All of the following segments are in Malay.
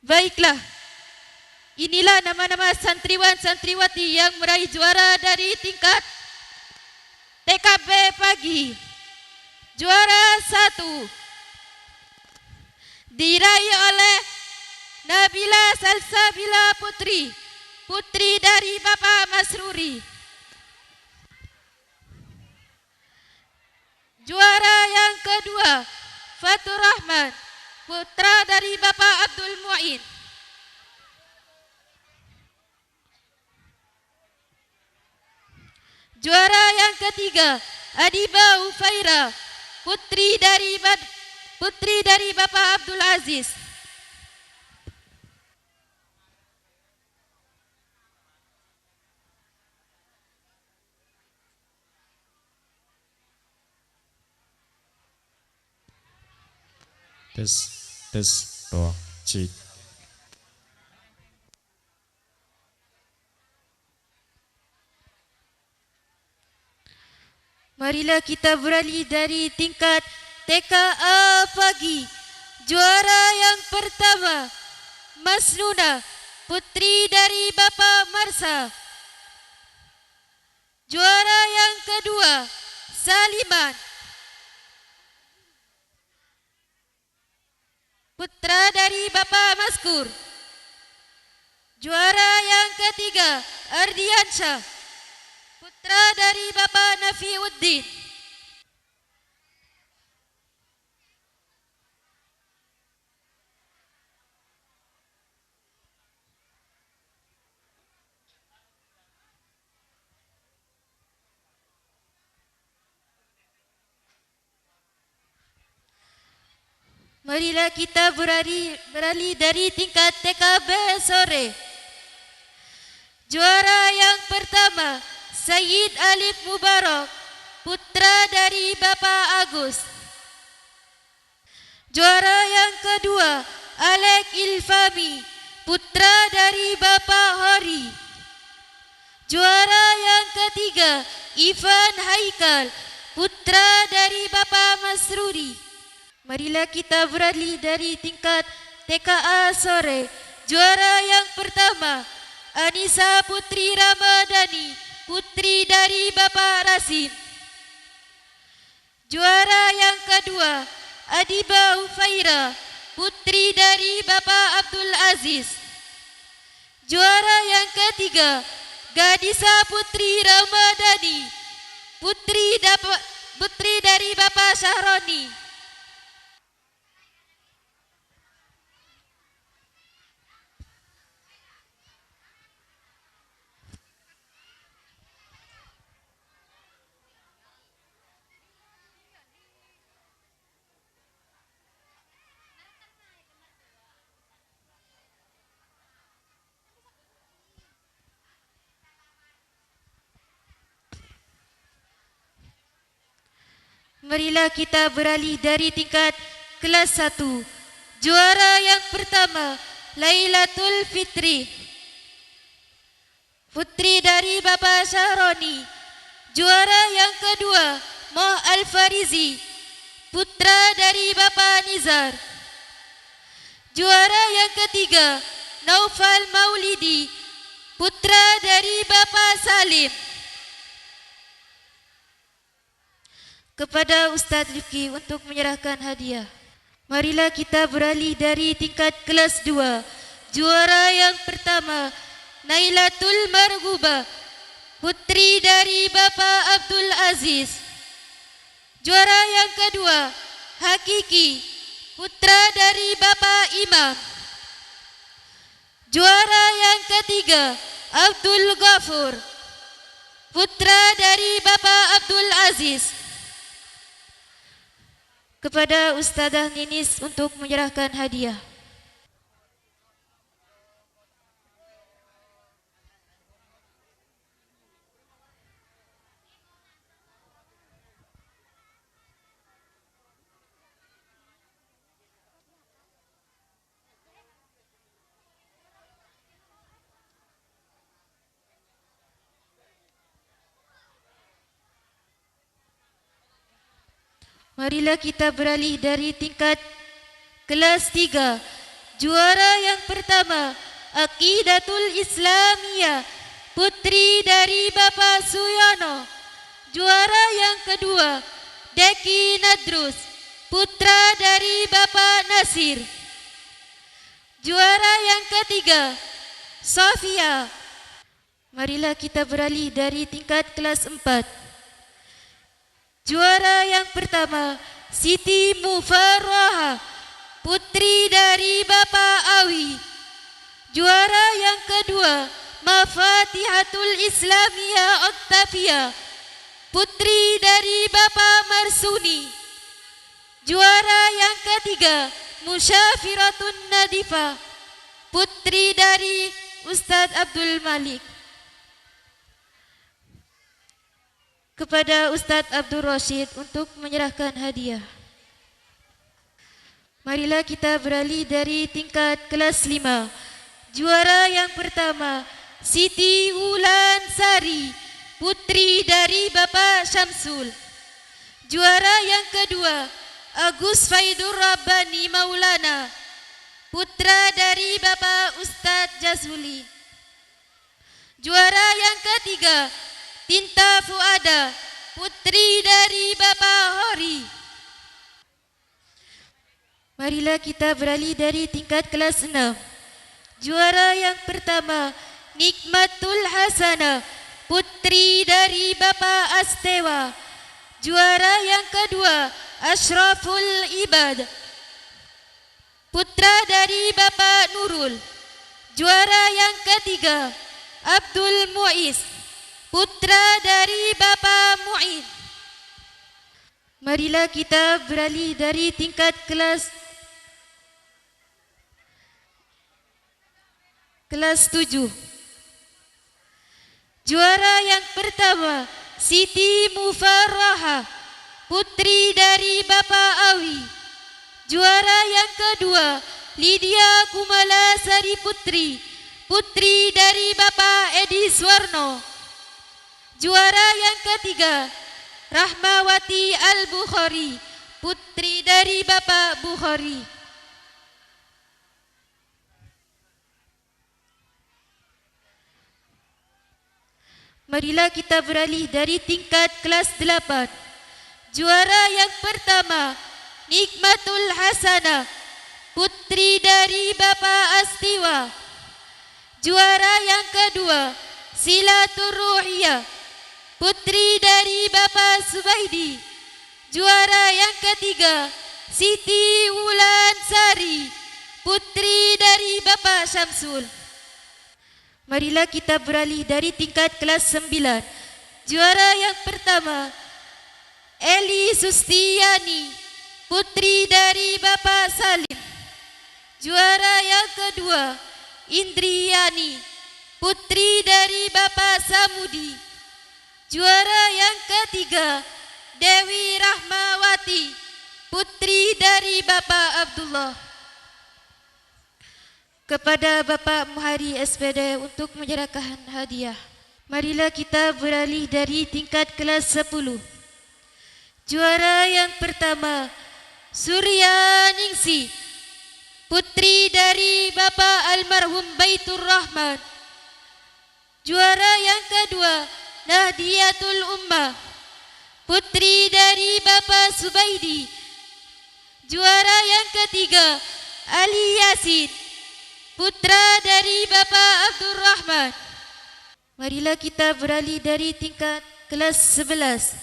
Baiklah, inilah nama-nama santriwan santriwati yang meraih juara dari tingkat TKB pagi. Juara 1 diraih oleh Nabila Salsabila Putri, putri dari Bapak Masruri. Juara yang kedua, Fatur Rahman, putra dari Bapak Abdul Mu'in. Juara yang ketiga, Adiba Ufaira, putri dari Bapak Abdul Aziz. Tes doang cik. Marilah kita beralih dari tingkat TKA pagi. Juara yang pertama, Masnuna, putri dari Bapak Marsa. Juara yang kedua, Saliman, putra dari Bapak Maskur. Juara yang ketiga, Ardiansyah, putra dari Bapak Nafiuddin. Marilah kita beralih dari tingkat TKB sore. Juara yang pertama, Sayyid Alif Mubarak, putra dari Bapak Agus. Juara yang kedua, Alek Ilfami, putra dari Bapak Hori. Juara yang ketiga, Ivan Haikal, putra dari Bapak Masruri. Marilah kita beralih dari tingkat TKA sore. Juara yang pertama, Anissa Putri Ramadhani, putri dari Bapak Rasim. Juara yang kedua, Adiba Ufaira, putri dari Bapak Abdul Aziz. Juara yang ketiga, Gadisa Putri Ramadhani, putri dari Bapak Syahroni. Marilah kita beralih dari tingkat kelas 1. Juara yang pertama, Lailatul Fitri, putri dari Bapak Syahroni. Juara yang kedua, Moh Al-Farizi, putra dari Bapak Nizar. Juara yang ketiga, Naufal Maulidi, putra dari Bapak Salim. Kepada Ustadz Rifki untuk menyerahkan hadiah. Marilah kita beralih dari tingkat kelas 2. Juara yang pertama, Nailatul Marguba, putri dari Bapak Abdul Aziz. Juara yang kedua, Hakiki, putra dari Bapak Imam. Juara yang ketiga, Abdul Ghafur, putra dari Bapak Abdul Aziz. Kepada Ustazah Ninis untuk menyerahkan hadiah. Marilah kita beralih dari tingkat kelas 3. Juara yang pertama, Aqidatul Islamiyah, putri dari Bapak Suyono. Juara yang kedua, Deki Nadrus, putra dari Bapak Nasir. Juara yang ketiga, Sofia. Marilah kita beralih dari tingkat kelas 4. Juara yang pertama, Siti Mufarraha, putri dari Bapak Awi. Juara yang kedua, Mafatihatul Islamiyah Octavia, putri dari Bapak Marsuni. Juara yang ketiga, Musyafiratun Nadifah, putri dari Ustadz Abdul Malik. Kepada Ustadz Abdul Rashid untuk menyerahkan hadiah. Marilah kita beralih dari tingkat kelas 5. Juara yang pertama, Siti Wulan Sari, putri dari Bapak Syamsul. Juara yang kedua, Agus Faidur Rabbani Maulana, putra dari Bapak Ustadz Jazuli. Juara yang ketiga, Tinta Fuada, putri dari Bapak Hori. Marilah kita beralih dari tingkat kelas 6. Juara yang pertama, Nikmatul Hasanah, putri dari Bapak Astewa. Juara yang kedua, Ashraful Ibad, putra dari Bapak Nurul. Juara yang ketiga, Abdul Muiz, putra dari Bapak Mu'in. Marilah kita beralih dari tingkat kelas 7. Juara yang pertama, Siti Mufarraha, putri dari Bapak Awi. Juara yang kedua, Lydia Kumala Sari Putri, putri dari Bapak Edi Swarno. Juara yang ketiga, Rahmawati Al-Bukhari, putri dari Bapak Bukhari. Marilah kita beralih dari tingkat kelas 8. Juara yang pertama, Nikmatul Hasanah, putri dari Bapak Astiwa. Juara yang kedua, Silatur Ruhiyah, putri dari Bapak Subaidi. Juara yang ketiga, Siti Wulan Sari, putri dari Bapak Syamsul. Marilah kita beralih dari tingkat kelas 9. Juara yang pertama, Eli Sustiani, putri dari Bapak Salim. Juara yang kedua, Indriani, putri dari Bapak Samudi. Juara yang ketiga, Dewi Rahmawati, putri dari Bapak Abdullah. Kepada Bapak Muhari SPD untuk menyerahkan hadiah. Marilah kita beralih dari tingkat kelas 10. Juara yang pertama, Surya Ningsi, putri dari Bapak Almarhum Baitur Rahman. Juara yang kedua, Nahdiyatul Ummah, putri dari Bapak Subaidi. Juara yang ketiga, Ali Yasin, putra dari Bapak Abdul Rahman. Marilah kita beralih dari tingkat kelas 11.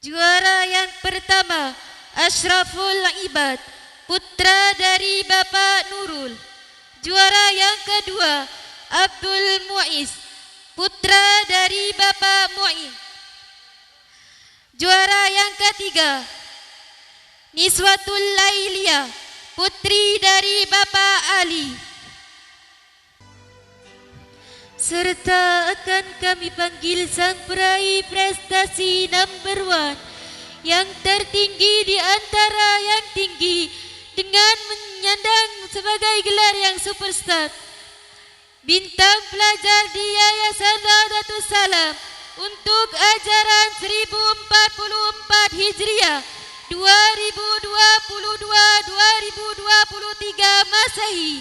Juara yang pertama, Ashraful Ibad, putra dari Bapak Nurul. Juara yang kedua, Abdul Muiz, putra dari Bapak Mu'in. Juara yang ketiga, Niswatul Lailiyah, putri dari Bapak Ali. Serta akan kami panggil sang peraih prestasi number 1 yang tertinggi di antara yang tinggi dengan menyandang sebagai gelar yang superstar. Bintang pelajar di Yayasan Raudatus Salam untuk ajaran 1044 Hijriah 2022-2023 Masehi.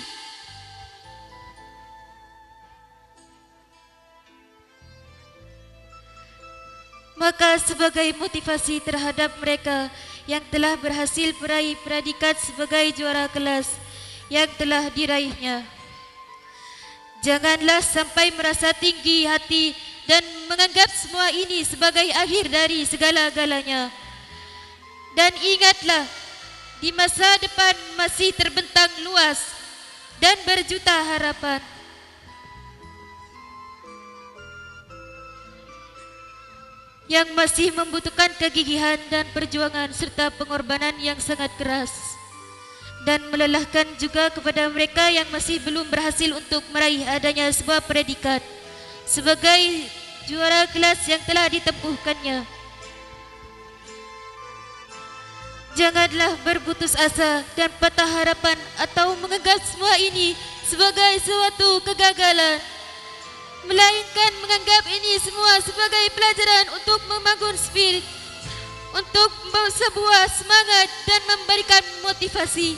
Maka sebagai motivasi terhadap mereka yang telah berhasil meraih predikat sebagai juara kelas yang telah diraihnya, janganlah sampai merasa tinggi hati dan menganggap semua ini sebagai akhir dari segala-galanya. Dan ingatlah, di masa depan masih terbentang luas dan berjuta harapan. Yang masih membutuhkan kegigihan dan perjuangan serta pengorbanan yang sangat keras. Dan melelahkan juga kepada mereka yang masih belum berhasil untuk meraih adanya sebuah predikat sebagai juara kelas yang telah ditempuhkannya. Janganlah berputus asa dan patah harapan atau menganggap semua ini sebagai suatu kegagalan, melainkan menganggap ini semua sebagai pelajaran untuk membangun spirit, untuk membawa sebuah semangat dan memberikan motivasi.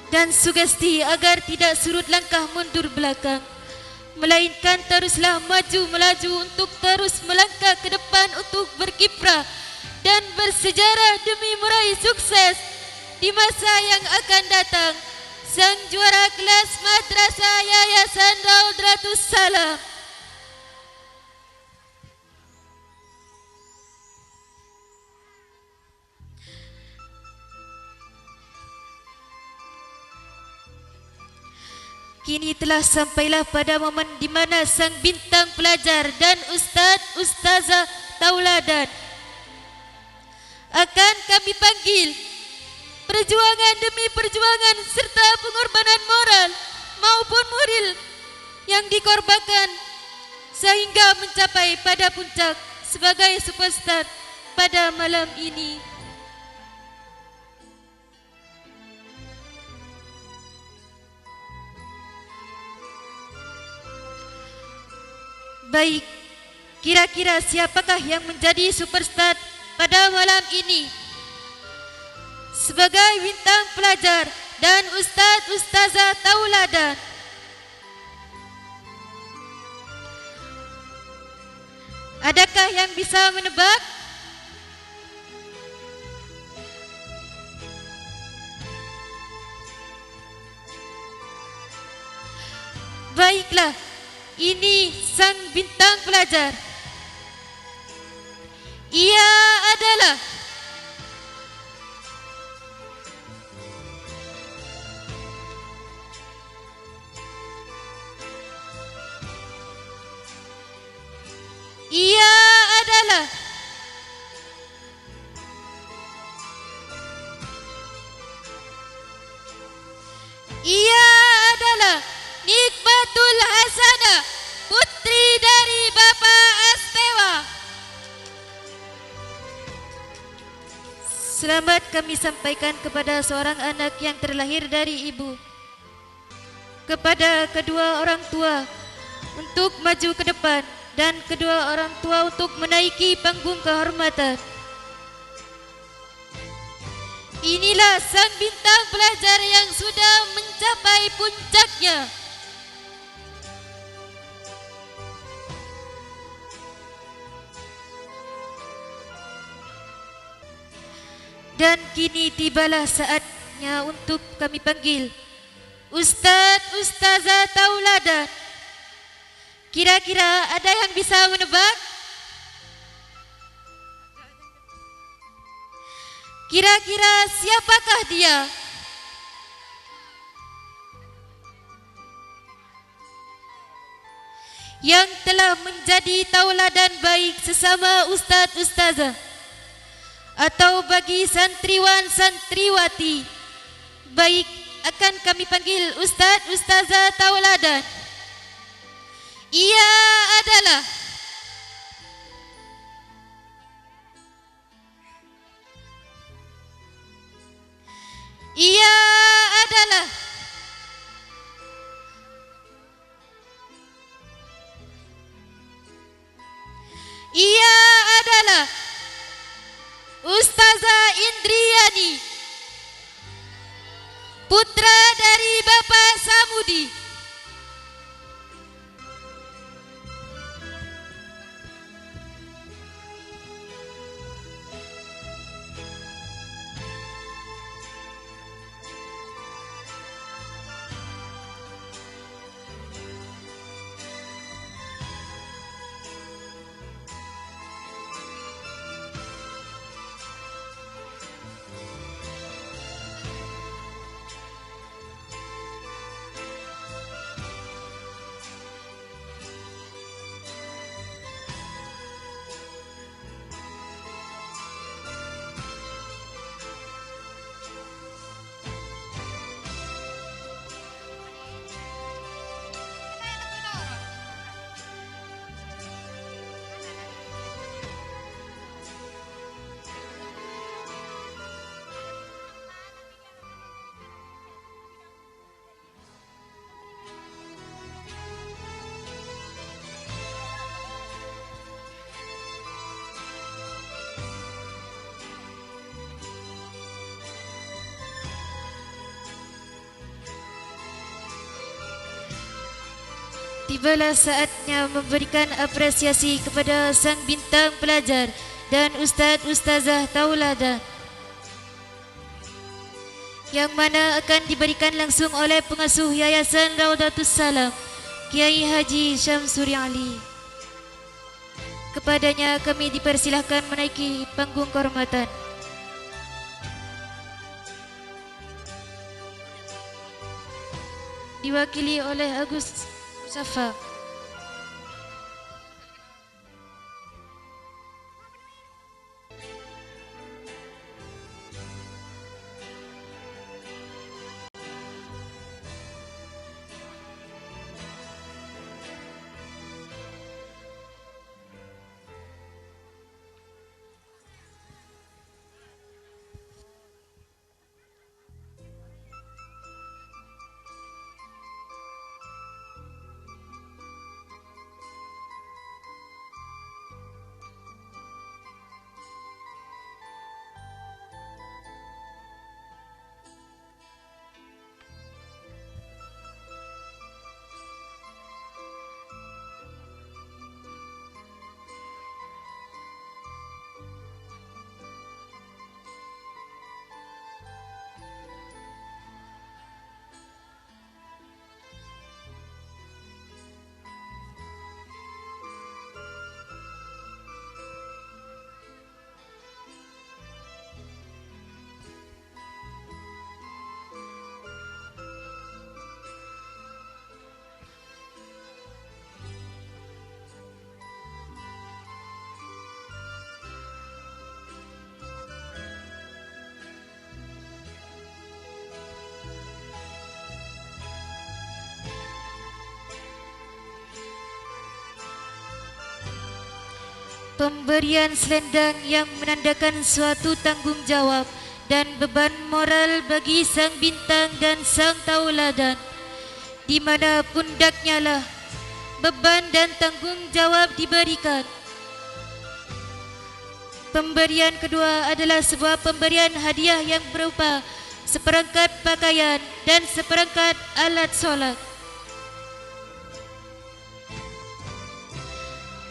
Dan sugesti agar tidak surut langkah mundur belakang, melainkan teruslah maju melaju untuk terus melangkah ke depan untuk berkiprah dan bersejarah demi meraih sukses di masa yang akan datang. Sang juara kelas Madrasah Yayasan Raudatus Salam. Kini telah sampailah pada momen di mana sang bintang pelajar dan ustaz-ustazah tauladan akan kami panggil. Perjuangan demi perjuangan serta pengorbanan moral maupun moral yang dikorbankan sehingga mencapai pada puncak sebagai superstar pada malam ini. Baik, kira-kira siapakah yang menjadi superstar pada malam ini? Sebagai bintang pelajar dan ustaz-ustazah tauladan, adakah yang bisa menebak? Baiklah, ini sang bintang pelajar. Ia adalah Nikmatul Hasanah, putri dari Bapak Astewa. Selamat kami sampaikan kepada seorang anak yang terlahir dari ibu, kepada kedua orang tua untuk maju ke depan, dan kedua orang tua untuk menaiki panggung kehormatan. Inilah sang bintang pelajar yang sudah mencapai puncaknya. Dan kini tibalah saatnya untuk kami panggil Ustaz-Ustazah tauladan. Kira-kira ada yang bisa menebak? Kira-kira siapakah dia? Yang telah menjadi tauladan baik sesama ustaz-ustazah, atau bagi santriwan-santriwati baik, akan kami panggil ustaz-ustazah tauladan. Ia adalah Ustazah Indriani, putra dari Bapak Samudi. Tibalah saatnya memberikan apresiasi kepada sang bintang pelajar dan ustaz-ustazah tauladan, yang mana akan diberikan langsung oleh pengasuh Yayasan Raudatus Salam, Kiai Haji Syamsuri Ali. Kepadanya kami dipersilahkan menaiki panggung kehormatan. Diwakili oleh Agus Safa. Pemberian selendang yang menandakan suatu tanggung jawab dan beban moral bagi sang bintang dan sang tauladan, di mana pundaknya lah beban dan tanggung jawab diberikan. Pemberian kedua adalah sebuah pemberian hadiah yang berupa seperangkat pakaian dan seperangkat alat solat,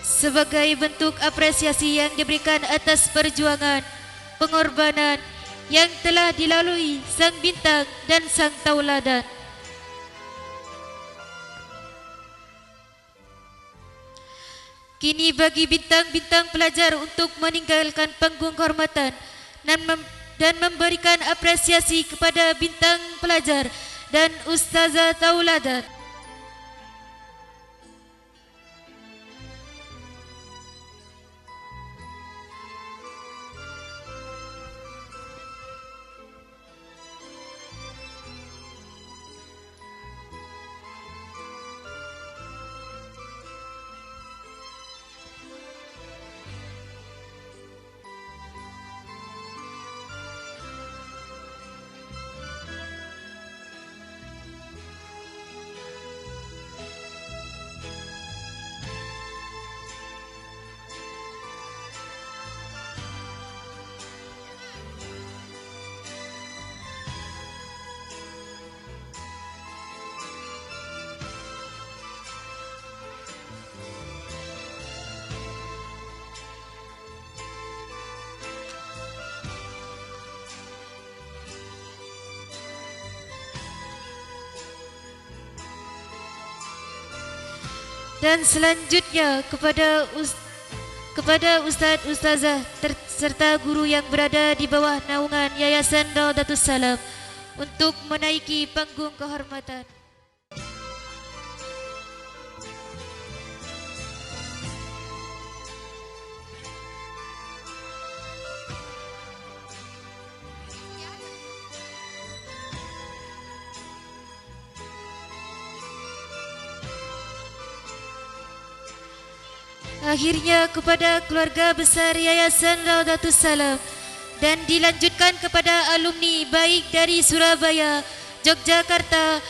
sebagai bentuk apresiasi yang diberikan atas perjuangan, pengorbanan yang telah dilalui sang bintang dan sang tauladan. Kini bagi bintang-bintang pelajar untuk meninggalkan panggung kehormatan dan memberikan apresiasi kepada bintang pelajar dan ustazah tauladan. Dan selanjutnya kepada Ustadz Ustazah serta guru yang berada di bawah naungan Yayasan Raudatus Salam untuk menaiki panggung kehormatan. Akhirnya kepada keluarga besar Yayasan Raudatus Salam dan dilanjutkan kepada alumni baik dari Surabaya, Yogyakarta,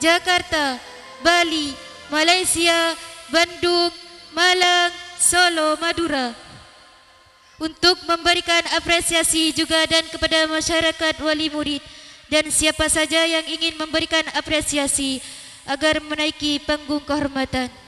Jakarta, Bali, Malaysia, Bandung, Malang, Solo, Madura untuk memberikan apresiasi juga dan kepada masyarakat wali murid dan siapa saja yang ingin memberikan apresiasi agar menaiki panggung kehormatan.